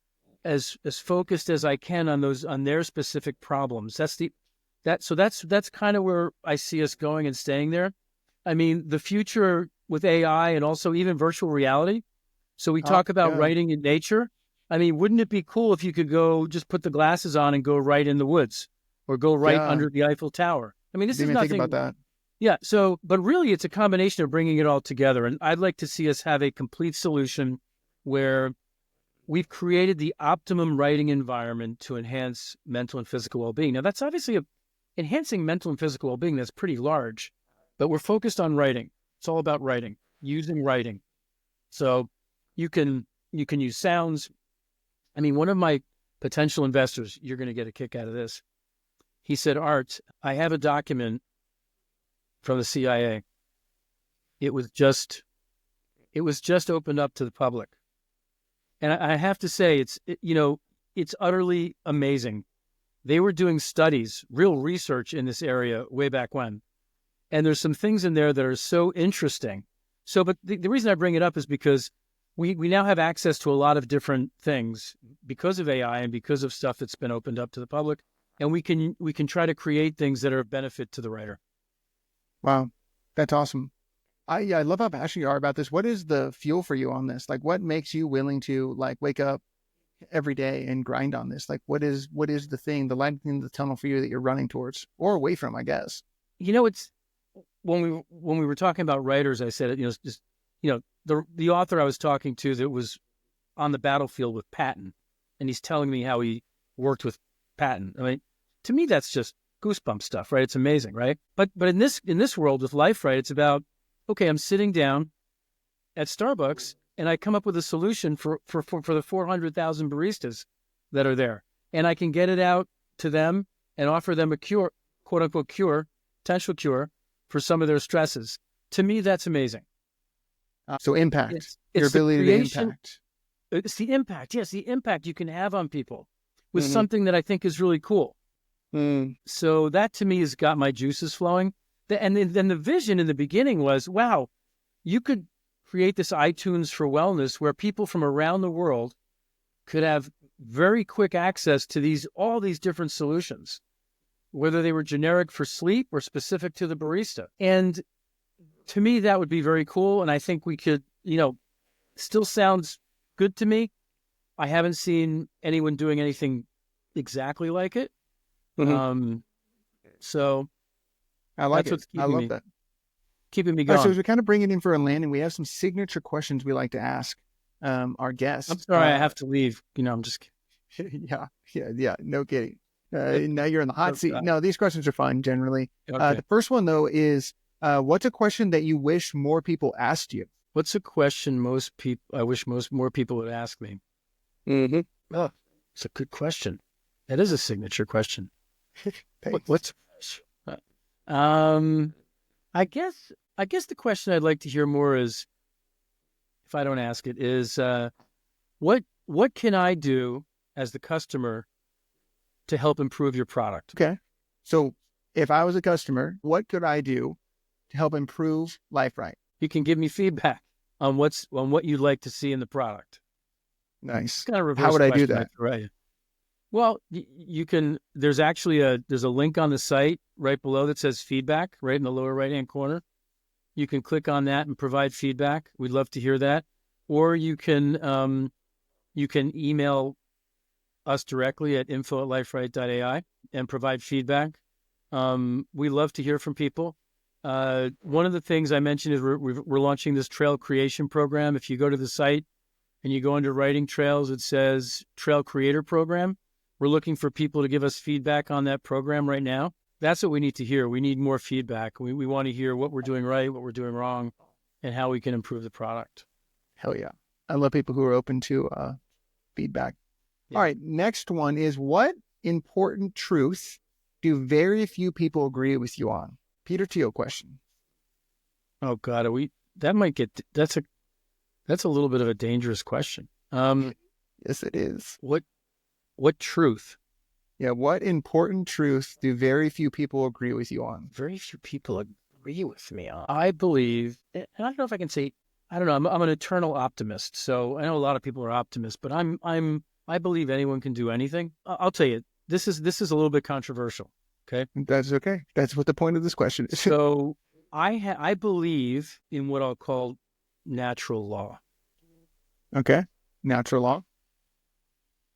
focused as I can on their specific problems. That's kind of where I see us going and staying there. I mean, the future with AI and also even virtual reality. So we talk about writing in nature. I mean, wouldn't it be cool if you could go just put the glasses on and go write in the woods, or go write under the Eiffel Tower? I mean, this is nothing. Think about that. Yeah. So, but really it's a combination of bringing it all together. And I'd like to see us have a complete solution where we've created the optimum writing environment to enhance mental and physical well-being. Now, that's obviously enhancing mental and physical well-being. That's pretty large, but we're focused on writing. It's all about writing, using writing. So you can use sounds. I mean, one of my potential investors, you're going to get a kick out of this. He said, Art, I have a document from the CIA. It was just opened up to the public. And I have to say, it's utterly amazing. They were doing studies, real research in this area way back when. And there's some things in there that are so interesting. So, but the reason I bring it up is because we now have access to a lot of different things because of AI and because of stuff that's been opened up to the public. And we can try to create things that are of benefit to the writer. Wow. That's awesome. I love how passionate you are about this. What is the fuel for you on this? Like, what makes you willing to wake up every day and grind on this? Like, what is the thing, the light in the tunnel for you that you're running towards or away from, I guess? It's when we were talking about writers, I said, the author I was talking to that was on the battlefield with Patton, and he's telling me how he worked with Patton. I mean, to me, that's just goosebump stuff, right? It's amazing, right? But in this world with Lifewrite, it's about, okay, I'm sitting down at Starbucks and I come up with a solution for the 400,000 baristas that are there. And I can get it out to them and offer them a cure, quote unquote cure, potential cure for some of their stresses. To me, that's amazing. So impact, it's your ability to impact. It's the impact. Yes, the impact you can have on people with something that I think is really cool. So that to me has got my juices flowing. And then the vision in the beginning was, wow, you could create this iTunes for wellness where people from around the world could have very quick access to all these different solutions. whether they were generic for sleep or specific to the barista. And to me, that would be very cool. And I think we could, still sounds good to me. I haven't seen anyone doing anything exactly like it. So I like that's it. what's I love that. keeping me All going. right, so as we kind of bring it in for a landing, we have some signature questions we like to ask our guests. I'm sorry, I have to leave. I'm just kidding. Yeah. No kidding. Now you're in the hot seat. God. No, these questions are fun generally. Okay. The first one though is, what's a question that you wish more people asked you? What's a question I wish more people would ask me? Oh, it's a good question. That is a signature question. Thanks. I guess the question I'd like to hear more is, if I don't ask it, is what can I do as the customer to help improve your product? Okay. So if I was a customer, what could I do to help improve Lifewrite? You can give me feedback on what you'd like to see in the product. Nice. It's kind of reverse. How would I do question, that? Right. Well, you can. There's actually there's a link on the site right below that says feedback, right in the lower right-hand corner. You can click on that and provide feedback. We'd love to hear that. Or you can email us directly at info@lifewrite.ai and provide feedback. We love to hear from people. One of the things I mentioned is we're launching this trail creation program. If you go to the site and you go under writing trails, it says Trail Creator Program. We're looking for people to give us feedback on that program right now. That's what we need to hear. We need more feedback. We want to hear what we're doing right, what we're doing wrong, and how we can improve the product. Hell yeah. I love people who are open to feedback. Yeah. All right. Next one is, what important truth do very few people agree with you on? Peter Thiel question. Oh God, that's a little bit of a dangerous question. Yes, it is. What truth? Yeah. What important truth do very few people agree with you on? Very few people agree with me on. I believe, and I don't know if I can say, I don't know. I'm an eternal optimist. So I know a lot of people are optimists, but I believe anyone can do anything. I'll tell you, this is a little bit controversial. Okay. That's okay. That's what the point of this question is. So I believe in what I'll call natural law. Okay. Natural law.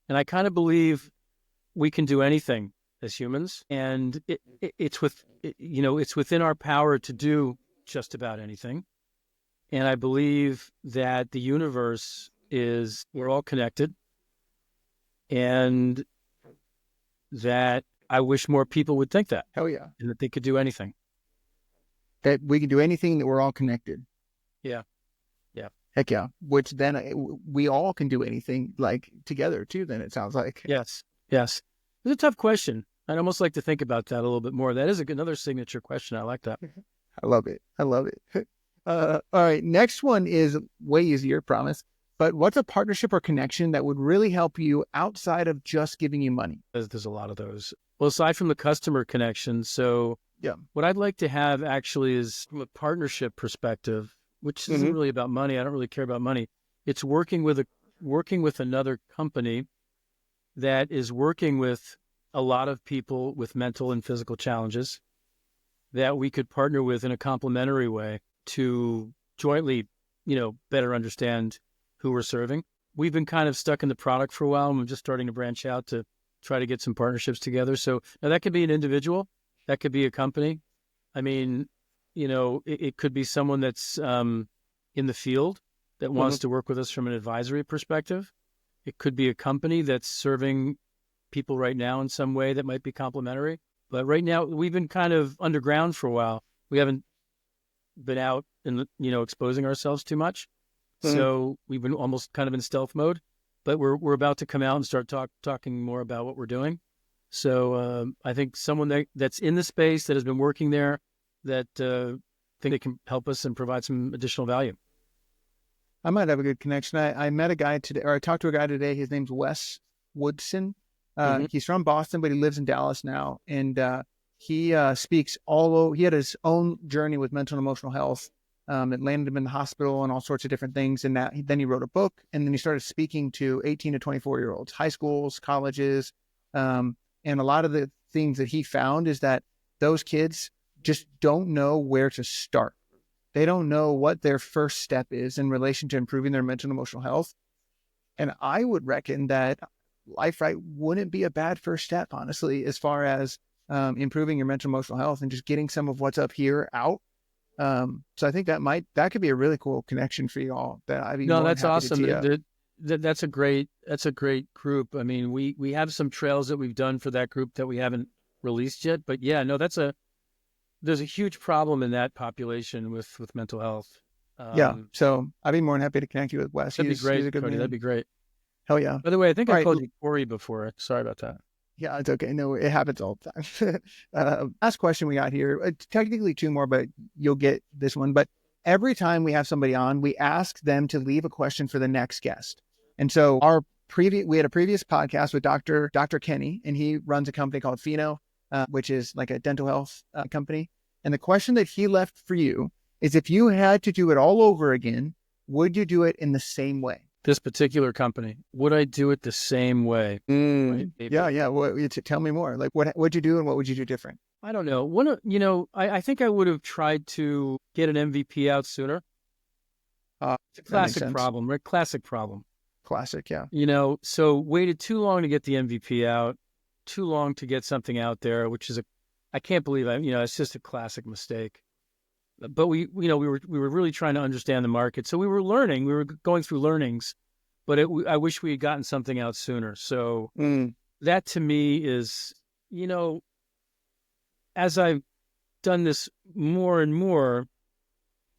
And I kind of believe we can do anything as humans, and it's within our power to do just about anything. And I believe that the universe we're all connected, and that I wish more people would think that. Hell yeah. And that they could do anything. That we can do anything, that we're all connected. Yeah. Yeah. Heck yeah. Which then we all can do anything, like together too, then it sounds like. Yes. It's a tough question. I'd almost like to think about that a little bit more. That is another signature question. I like that. I love it. All right. Next one is way easier, promise. But what's a partnership or connection that would really help you outside of just giving you money? There's a lot of those. Well, aside from the customer connection, so yeah, what I'd like to have actually is, from a partnership perspective, which isn't really about money. I don't really care about money. It's working with another company that is working with a lot of people with mental and physical challenges that we could partner with in a complementary way to jointly, better understand who we're serving. We've been kind of stuck in the product for a while, and we're just starting to branch out to try to get some partnerships together. So now that could be an individual, that could be a company. I mean, it could be someone that's in the field that wants to work with us from an advisory perspective. It could be a company that's serving people right now in some way that might be complementary. But right now, we've been kind of underground for a while. We haven't been out and, exposing ourselves too much. So we've been almost kind of in stealth mode, but we're about to come out and start talking more about what we're doing. So I think someone that's in the space, that has been working there, that think they can help us and provide some additional value. I might have a good connection. I met a guy today, or I talked to a guy today. His name's Wes Woodson. He's from Boston, but he lives in Dallas now. And he speaks he had his own journey with mental and emotional health. It landed him in the hospital and all sorts of different things. And then he wrote a book, and then he started speaking to 18 to 24-year-olds, high schools, colleges. And a lot of the things that he found is that those kids just don't know where to start. They don't know what their first step is in relation to improving their mental and emotional health. And I would reckon that Lifewrite wouldn't be a bad first step, honestly, as far as improving your mental and emotional health and just getting some of what's up here out. So I think that could be a really cool connection for you all. That I'd be No, more than that's happy awesome. to tee up. That's a great group. I mean, we have some trails that we've done for that group that we haven't released yet, but yeah, no, there's a huge problem in that population with mental health. Yeah. So I'd be more than happy to connect you with Wes. That'd be great, He's a good Cody. man. That'd be great. Hell yeah. By the way, I think All I right. called you Corey before. Sorry about that. Yeah, it's okay. No, it happens all the time. Last question we got here. Technically two more, but you'll get this one. But every time we have somebody on, we ask them to leave a question for the next guest. And so we had a previous podcast with Dr. Kenny, and he runs a company called Pheno, which is like a dental health company. And the question that he left for you is, if you had to do it all over again, would you do it in the same way? This particular company, would I do it the same way? Right? Yeah. Well, tell me more. Like, what'd you do and what would you do different? I don't know. I think I would have tried to get an MVP out sooner. It's a classic problem, right? Classic problem. Classic, yeah. So waited too long to get the MVP out, too long to get something out there, which is I can't believe it's just a classic mistake. But we were really trying to understand the market. So we were going through learnings, but I wish we had gotten something out sooner. So that to me is, as I've done this more and more,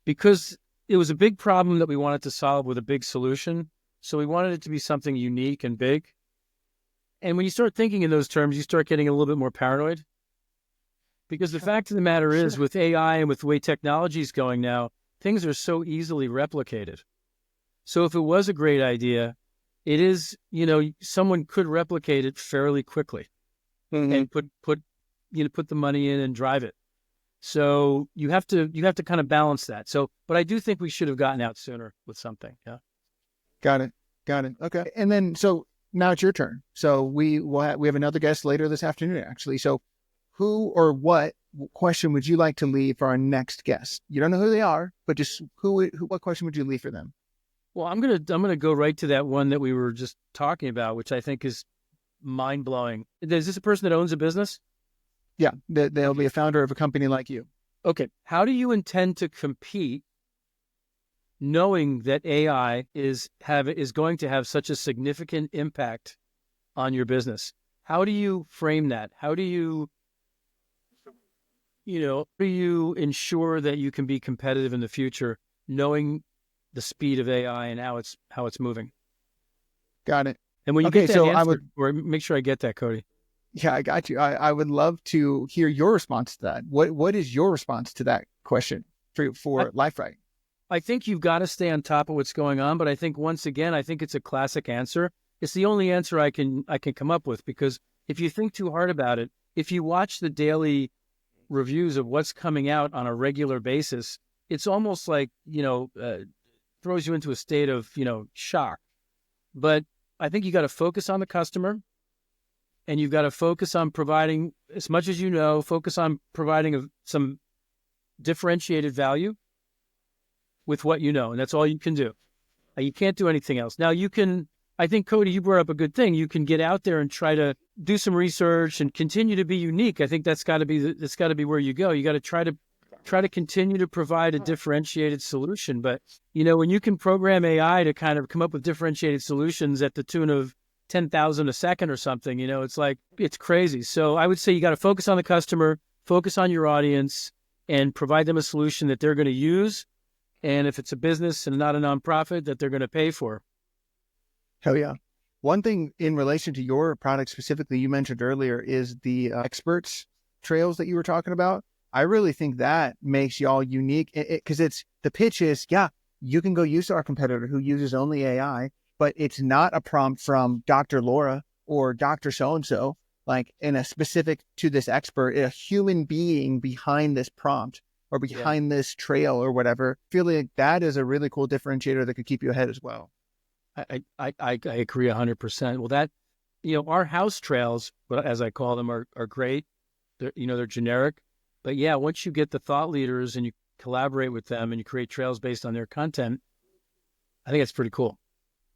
because it was a big problem that we wanted to solve with a big solution. So we wanted it to be something unique and big. And when you start thinking in those terms, you start getting a little bit more paranoid. Because the fact of the matter is, with AI and with the way technology is going now, things are so easily replicated. So if it was a great idea, it is, someone could replicate it fairly quickly and put the money in and drive it. So you have to kind of balance that. So, but I do think we should have gotten out sooner with something. Yeah. Got it. Okay. And then, so now it's your turn. So we have another guest later this afternoon, actually. So who or what question would you like to leave for our next guest? You don't know who they are, but just what question would you leave for them? Well, I'm gonna go right to that one that we were just talking about, which I think is mind blowing. Is this a person that owns a business? Yeah, they'll be a founder of a company like you. Okay. How do you intend to compete, knowing that AI is going to have such a significant impact on your business? How do you frame that? How do you ensure that you can be competitive in the future, knowing the speed of AI and how it's moving? Got it. And when you get that answer, or make sure I get that, Cody. Yeah, I got you. I would love to hear your response to that. What is your response to that question for Lifewrite? I think you've got to stay on top of what's going on, but I think once again, it's a classic answer. It's the only answer I can come up with, because if you think too hard about it, if you watch the daily reviews of what's coming out on a regular basis, it's almost like, throws you into a state of, shock. But I think you got to focus on the customer, and you've got to focus on providing as much as focus on providing some differentiated value with what you know, and that's all you can do. You can't do anything else. Now I think, Cody, you brought up a good thing. You can get out there and try to do some research and continue to be unique. I think that's got to be where you go. You got to try to continue to provide a differentiated solution. But, when you can program AI to kind of come up with differentiated solutions at the tune of 10,000 a second or something, it's crazy. So I would say you got to focus on the customer, focus on your audience, and provide them a solution that they're going to use. And if it's a business and not a nonprofit, that they're going to pay for. Hell yeah. One thing in relation to your product specifically, you mentioned earlier, is the experts trails that you were talking about. I really think that makes y'all unique, because the pitch is, yeah, you can go use our competitor who uses only AI, but it's not a prompt from Dr. Laura or Dr. So-and-so, like in a specific to this expert, a human being behind this prompt or behind this trail or whatever. I feel like that is a really cool differentiator that could keep you ahead as well. I agree 100%. Well, our house trails, as I call them, are great. They're generic, but yeah, once you get the thought leaders and you collaborate with them and you create trails based on their content, I think it's pretty cool.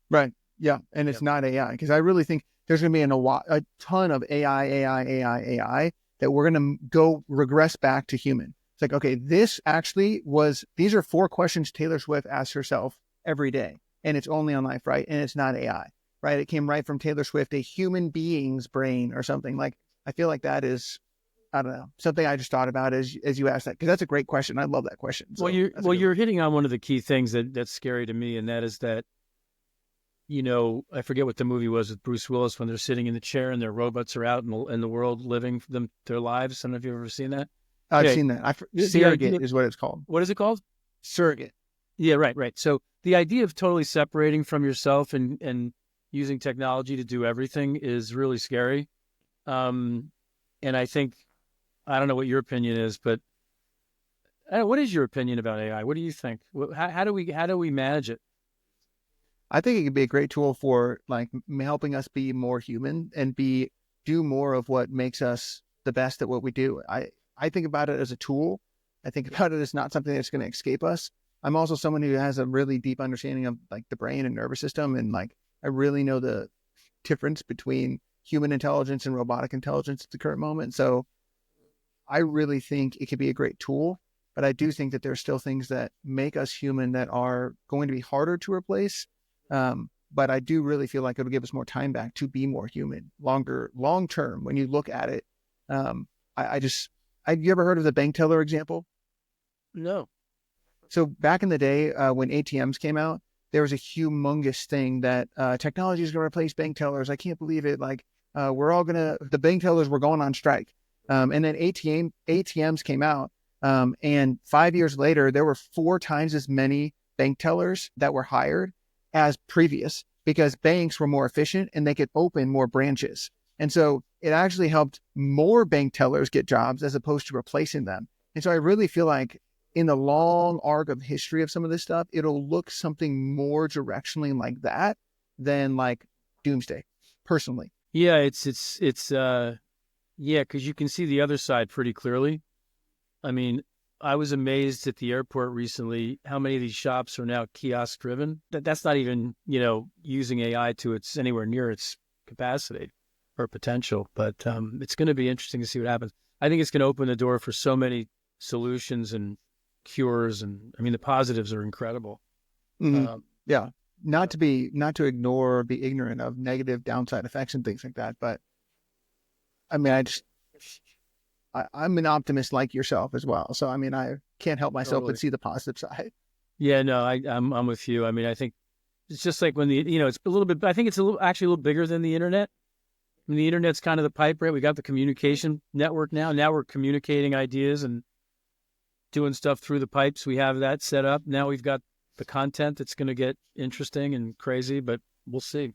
Right. Yeah. And it's not AI, because I really think there's going to be a ton of AI that we're going to go regress back to human. It's like, okay, these are 4 questions Taylor Swift asks herself every day, and it's only on Lifewrite, and it's not AI, right? It came right from Taylor Swift, a human being's brain or something. Like, I feel like that is, I don't know, something I just thought about as you asked that, because that's a great question. I love that question. So you're hitting on one of the key things that's scary to me, and that is that, I forget what the movie was with Bruce Willis when they're sitting in the chair and their robots are out in the world living their lives. I don't know if you've ever seen that. I've seen that. Surrogate is what it's called. What is it called? Surrogate. Yeah, right. So the idea of totally separating from yourself and using technology to do everything is really scary. And I think, I don't know what your opinion is, but what is your opinion about AI? What do you think? How do we manage it? I think it could be a great tool for like helping us be more human and do more of what makes us the best at what we do. I think about it as a tool. I think about it as not something that's going to escape us. I'm also someone who has a really deep understanding of like the brain and nervous system. And like, I really know the difference between human intelligence and robotic intelligence at the current moment. So I really think it could be a great tool, but I do think that there's still things that make us human that are going to be harder to replace. But I do really feel like it'll give us more time back to be more human, long term. When you look at it, you ever heard of the bank teller example? No. So back in the day, when ATMs came out, there was a humongous thing that technology is going to replace bank tellers. I can't believe it. Like, the bank tellers were going on strike. And then ATMs came out. And 5 years later, there were 4 times as many bank tellers that were hired as previous, because banks were more efficient and they could open more branches. And so it actually helped more bank tellers get jobs as opposed to replacing them. And so I really feel like in the long arc of history of some of this stuff, it'll look something more directionally like that than like doomsday, personally. Yeah, it's because you can see the other side pretty clearly. I mean, I was amazed at the airport recently how many of these shops are now kiosk driven. That's not even, using AI to its anywhere near its capacity or potential, but it's going to be interesting to see what happens. I think it's going to open the door for so many solutions and cures, and I mean the positives are incredible. Mm-hmm. Yeah, not to ignore or be ignorant of negative downside effects and things like that, but I mean, I'm an optimist like yourself as well. So, I mean, I can't help myself but see the positive side. Yeah, no, I'm with you. I mean, I think it's just like when it's a little bit, I think it's actually a little bigger than the internet. I mean, the internet's kind of the pipe, right? We got the communication network now. Now we're communicating ideas and doing stuff through the pipes. We have that set up. Now we've got the content that's going to get interesting and crazy, but we'll see.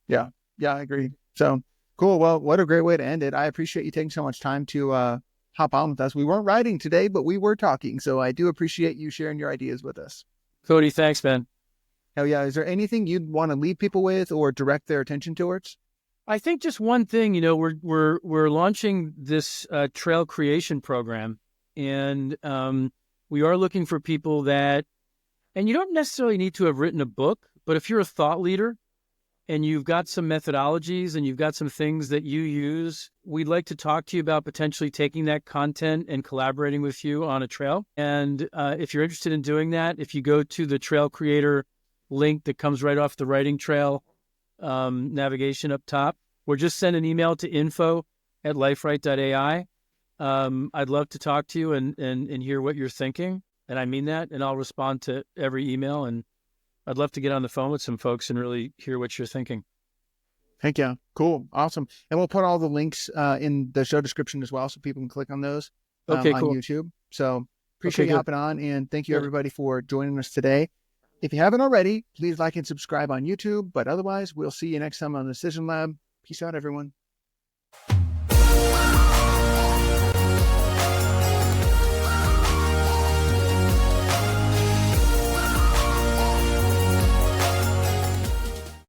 Yeah, I agree. So, cool. Well, what a great way to end it. I appreciate you taking so much time to hop on with us. We weren't writing today, but we were talking. So I do appreciate you sharing your ideas with us. Cody, thanks, man. Hell yeah. Is there anything you'd want to leave people with or direct their attention towards? I think just one thing, we're launching this trail creation program, and we are looking for people that, and you don't necessarily need to have written a book, but if you're a thought leader and you've got some methodologies and you've got some things that you use, we'd like to talk to you about potentially taking that content and collaborating with you on a trail. And if you're interested in doing that, if you go to the Trail Creator link that comes right off the Writing Trail navigation up top, or just send an email to info@lifewrite.ai. I'd love to talk to you and hear what you're thinking. And I mean that, and I'll respond to every email, and I'd love to get on the phone with some folks and really hear what you're thinking. Heck yeah. Cool. Awesome. And we'll put all the links in the show description as well, so people can click on those on YouTube. So appreciate you hopping on, and thank you everybody for joining us today. If you haven't already, please like and subscribe on YouTube, but otherwise we'll see you next time on the Decision Lab. Peace out, everyone.